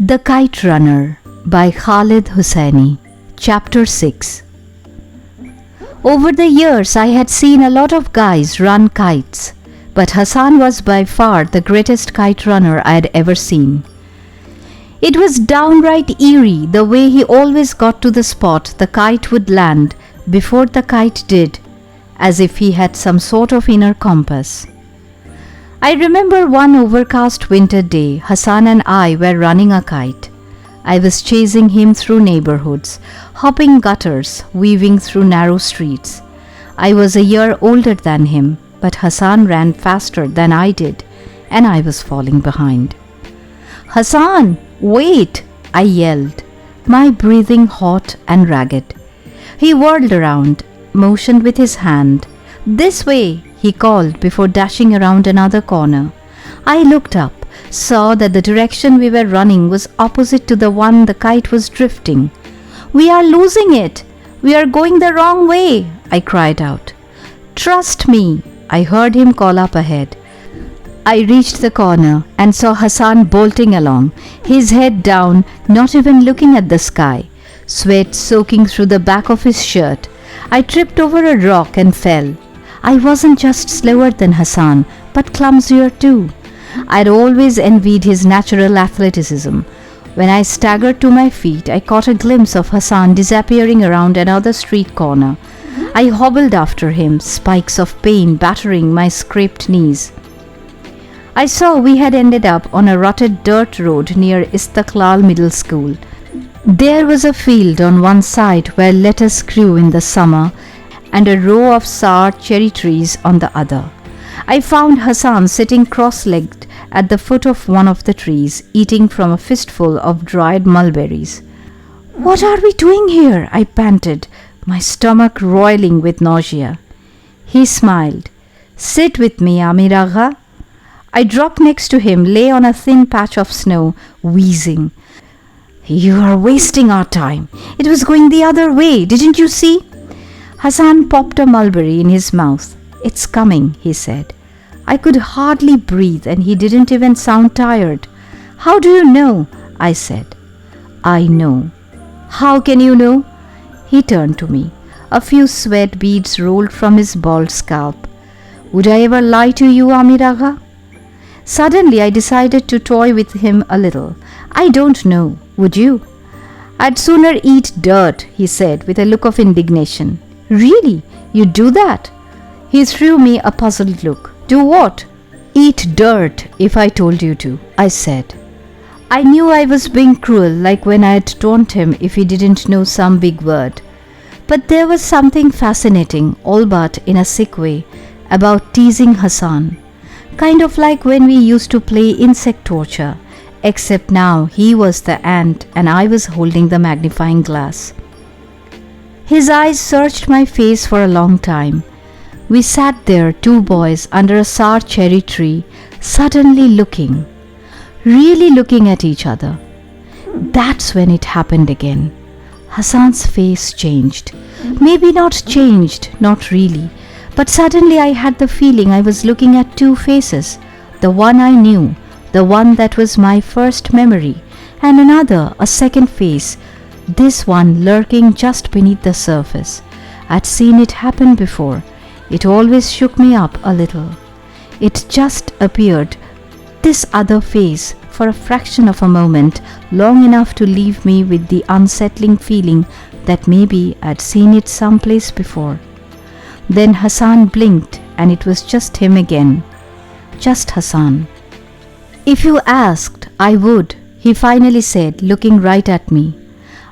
The Kite Runner by Khaled Hosseini. Chapter 6. Over the years I had seen a lot of guys run kites, but Hassan was by far the greatest kite runner I had ever seen. It was downright eerie the way he always got to the spot the kite would land before the kite did, as if he had some sort of inner compass. I remember one overcast winter day Hassan and I were running a kite. I was chasing him through neighborhoods, hopping gutters, weaving through narrow streets. I was a year older than him, but Hassan ran faster than I did, and I was falling behind. "Hassan, wait!" I yelled, my breathing hot and ragged. He whirled around, motioned with his hand. "This way!" he called before dashing around another corner. I looked up, saw that the direction we were running was opposite to the one the kite was drifting. "We are losing it! We are going the wrong way!" I cried out. "Trust me!" I heard him call up ahead. I reached the corner and saw Hassan bolting along, his head down, not even looking at the sky, sweat soaking through the back of his shirt. I tripped over a rock and fell. I wasn't just slower than Hassan, but clumsier too. I'd always envied his natural athleticism. When I staggered to my feet, I caught a glimpse of Hassan disappearing around another street corner. I hobbled after him, spikes of pain battering my scraped knees. I saw we had ended up on a rutted dirt road near Istiqlal Middle School. There was a field on one side where lettuce grew in the summer, and a row of sour cherry trees on the other. I found Hassan sitting cross-legged at the foot of one of the trees, eating from a fistful of dried mulberries. "What are we doing here?" I panted, my stomach roiling with nausea. He smiled. "Sit with me, Amir Agha." I dropped next to him, lay on a thin patch of snow, wheezing. "You are wasting our time. It was going the other way, didn't you see?" Hassan popped a mulberry in his mouth. "It's coming," he said. I could hardly breathe, and he didn't even sound tired. "How do you know?" I said. "I know." "How can you know?" He turned to me. A few sweat beads rolled from his bald scalp. "Would I ever lie to you, Amir Agha?" Suddenly I decided to toy with him a little. "I don't know. Would you?" "I'd sooner eat dirt," he said with a look of indignation. "Really? You'd do that?" He threw me a puzzled look. "Do what?" "Eat dirt if I told you to," I said. I knew I was being cruel, like when I had taunt him if he didn't know some big word. But there was something fascinating, albeit in a sick way, about teasing Hassan. Kind of like when we used to play insect torture, except now he was the ant and I was holding the magnifying glass. His eyes searched my face for a long time. We sat there, two boys, under a sour cherry tree, suddenly looking, really looking at each other. That's when it happened again. Hassan's face changed. Maybe not changed, not really, but suddenly I had the feeling I was looking at two faces. The one I knew, the one that was my first memory, and another, a second face, this one lurking just beneath the surface. I'd seen it happen before. It always shook me up a little. It just appeared, this other face, for a fraction of a moment, long enough to leave me with the unsettling feeling that maybe I'd seen it someplace before. Then Hassan blinked and it was just him again. Just Hassan. "If you asked, I would," he finally said, looking right at me.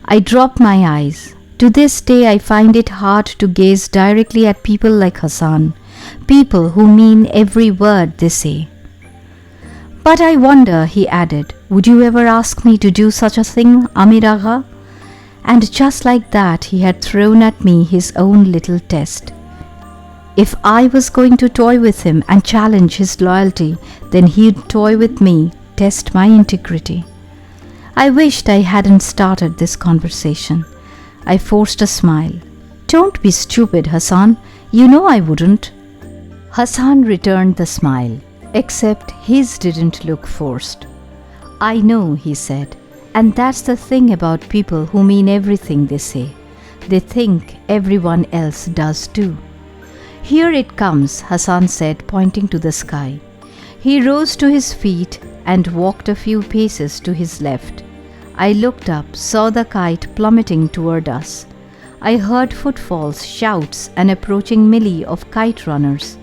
I dropped my eyes. To this day I find it hard to gaze directly at people like Hassan, people who mean every word they say. "But I wonder," he added, "would you ever ask me to do such a thing, Amir Agha?" And just like that he had thrown at me his own little test. If I was going to toy with him and challenge his loyalty, then he'd toy with me, test my integrity. I wished I hadn't started this conversation. I forced a smile. "Don't be stupid, Hassan. You know I wouldn't." Hassan returned the smile, except his didn't look forced. "I know," he said, And that's the thing about people who mean everything they say. They think everyone else does too. Here it comes, Hassan said, pointing to the sky. He rose to his feet and walked a few paces to his left. I looked up, saw the kite plummeting toward us. I heard footfalls, shouts, and approaching melee of kite runners.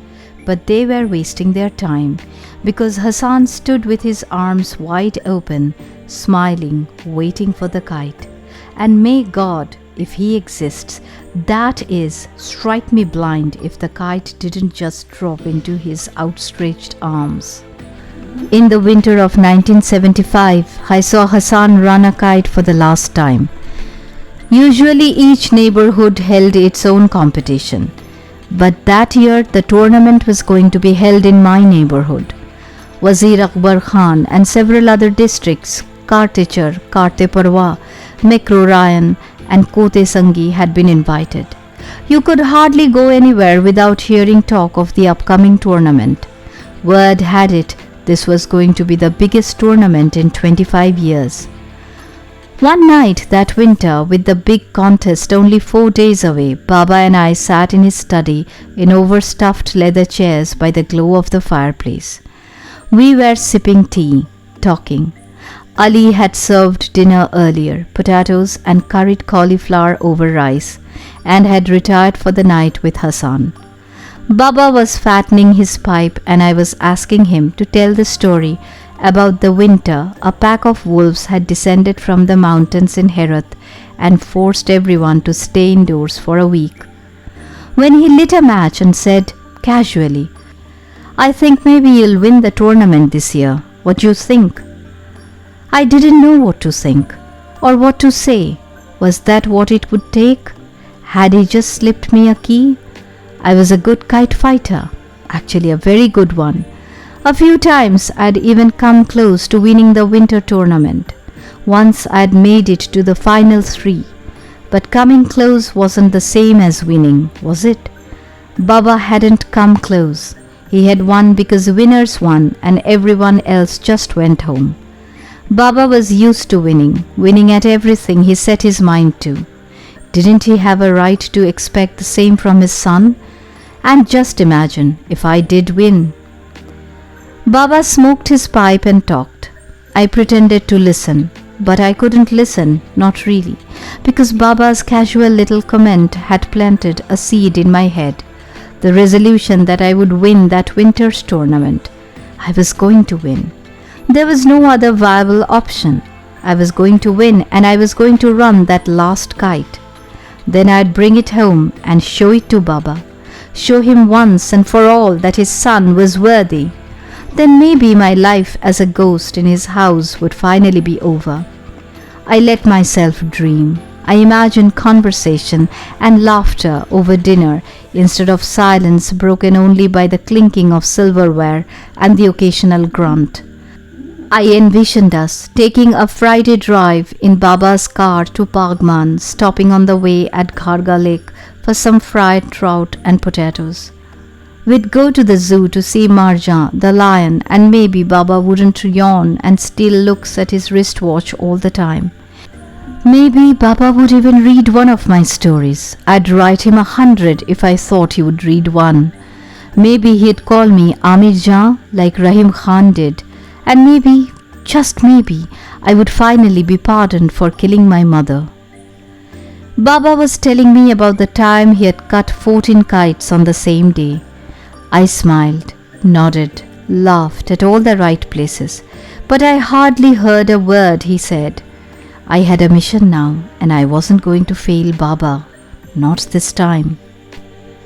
But they were wasting their time, because Hassan stood with his arms wide open, smiling, waiting for the kite. And may God, if he exists, that is, strike me blind if the kite didn't just drop into his outstretched arms. In the winter of 1975, I saw Hassan run a kite for the last time. Usually each neighborhood held its own competition. But that year the tournament was going to be held in my neighborhood. Wazir Akbar Khan and several other districts, Kartechar, Karte Parwa, Mekro Rayan and Kote Sangi had been invited. You could hardly go anywhere without hearing talk of the upcoming tournament. Word had it this was going to be the biggest tournament in 25 years. One night that winter, with the big contest only 4 days away, Baba and I sat in his study in overstuffed leather chairs by the glow of the fireplace. We were sipping tea, talking. Ali had served dinner earlier, potatoes and curried cauliflower over rice, and had retired for the night with Hassan. Baba was fattening his pipe and I was asking him to tell the story about the winter a pack of wolves had descended from the mountains in Herat and forced everyone to stay indoors for a week. When he lit a match and said, casually, "I think maybe you'll win the tournament this year. What do you think?" I didn't know what to think or what to say. Was that what it would take? Had he just slipped me a key? I was a good kite fighter, actually a very good one. A few times I'd even come close to winning the winter tournament. Once I'd made it to the final 3. But coming close wasn't the same as winning, was it? Baba hadn't come close. He had won because winners won and everyone else just went home. Baba was used to winning at everything he set his mind to. Didn't he have a right to expect the same from his son? And just imagine if I did win. Baba smoked his pipe and talked. I pretended to listen, but I couldn't listen, not really, because Baba's casual little comment had planted a seed in my head, the resolution that I would win that winter's tournament. I was going to win. There was no other viable option. I was going to win and I was going to run that last kite. Then I'd bring it home and show it to Baba. Show him once and for all that his son was worthy. Then maybe my life as a ghost in his house would finally be over. I let myself dream. I imagined conversation and laughter over dinner instead of silence broken only by the clinking of silverware and the occasional grunt. I envisioned us taking a Friday drive in Baba's car to Bagman, stopping on the way at Kharga Lake for some fried trout and potatoes. We'd go to the zoo to see Marjan, the lion, and maybe Baba wouldn't yawn and still looks at his wristwatch all the time. Maybe Baba would even read one of my stories. I'd write him 100 if I thought he would read one. Maybe he'd call me Amir Jan like Rahim Khan did. And maybe, just maybe, I would finally be pardoned for killing my mother. Baba was telling me about the time he had cut 14 kites on the same day. I smiled, nodded, laughed at all the right places, but I hardly heard a word he said. I had a mission now, and I wasn't going to fail Baba, not this time.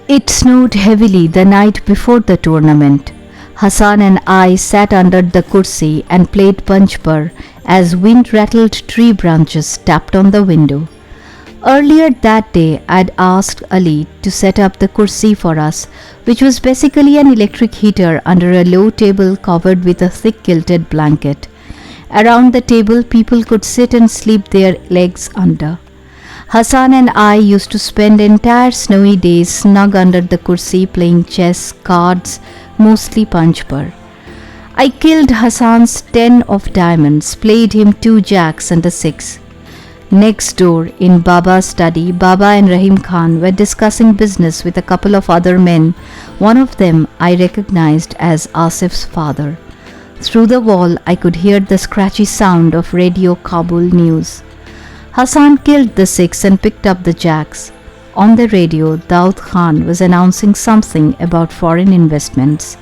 It snowed heavily the night before the tournament. Hassan and I sat under the kursi and played punchpar as wind-rattled tree branches tapped on the window. Earlier that day, I'd asked Ali to set up the kursi for us, which was basically an electric heater under a low table covered with a thick quilted blanket. Around the table, people could sit and sleep their legs under. Hassan and I used to spend entire snowy days snug under the kursi playing chess, cards, mostly punchpar. I killed Hassan's 10 of diamonds, played him 2 jacks and a 6. Next door, in Baba's study, Baba and Rahim Khan were discussing business with a couple of other men. One of them I recognized as Asif's father. Through the wall, I could hear the scratchy sound of Radio Kabul news. Hassan killed the 6 and picked up the jacks. On the radio, Daud Khan was announcing something about foreign investments.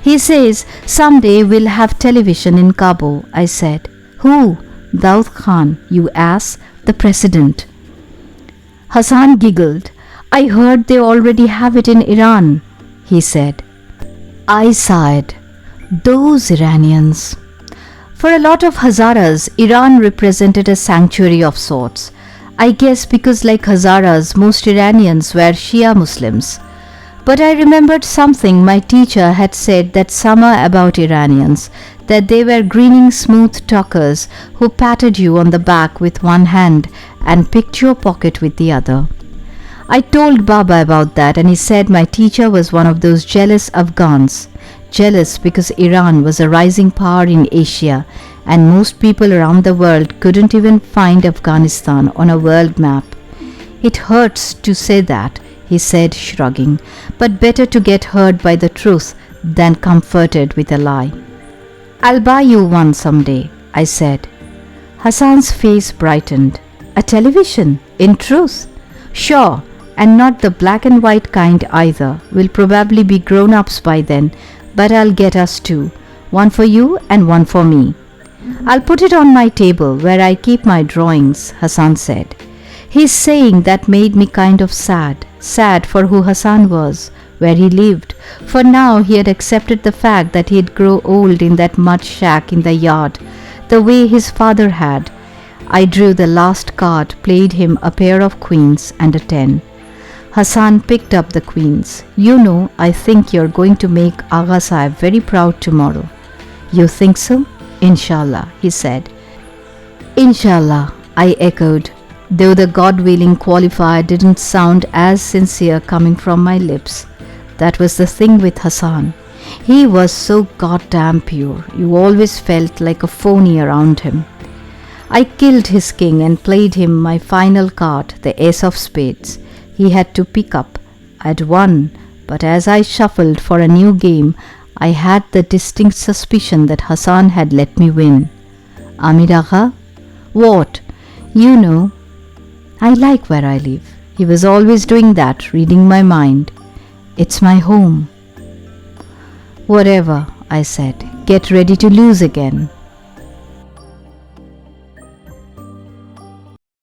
He says, "Someday we'll have television in Kabul," I said. "Who?" "Daud Khan, you ass, the president." Hassan giggled. "I heard they already have it in Iran," he said. I sighed. Those Iranians. For a lot of Hazaras, Iran represented a sanctuary of sorts. I guess because like Hazaras, most Iranians were Shia Muslims. But I remembered something my teacher had said that summer about Iranians, that they were grinning smooth talkers who patted you on the back with one hand and picked your pocket with the other. I told Baba about that, and he said my teacher was one of those jealous Afghans. Jealous because Iran was a rising power in Asia and most people around the world couldn't even find Afghanistan on a world map. "It hurts to say that," he said, shrugging, "but better to get hurt by the truth than comforted with a lie." "I'll buy you one someday," I said. Hassan's face brightened. "A television, in truth?" "Sure, and not the black and white kind either. We'll probably be grown-ups by then, but I'll get us 2. One for you and one for me." "I'll put it on my table where I keep my drawings," Hassan said. His saying that made me kind of sad. Sad for who Hassan was, where he lived, for now he had accepted the fact that he'd grow old in that mud shack in the yard, the way his father had. I drew the last card, played him a pair of queens and a 10. Hassan picked up the queens. "You know, I think you're going to make Agha Sahib very proud tomorrow." "You think so?" "Inshallah," he said. "Inshallah," I echoed, though the God-willing qualifier didn't sound as sincere coming from my lips. That was the thing with Hassan. He was so goddamn pure. You always felt like a phony around him. I killed his king and played him my final card, the ace of spades. He had to pick up. I'd won, but as I shuffled for a new game, I had the distinct suspicion that Hassan had let me win. "Amir Agha?" "What?" "You know, I like where I live." He was always doing that, reading my mind. "It's my home." "Whatever," I said. "Get ready to lose again."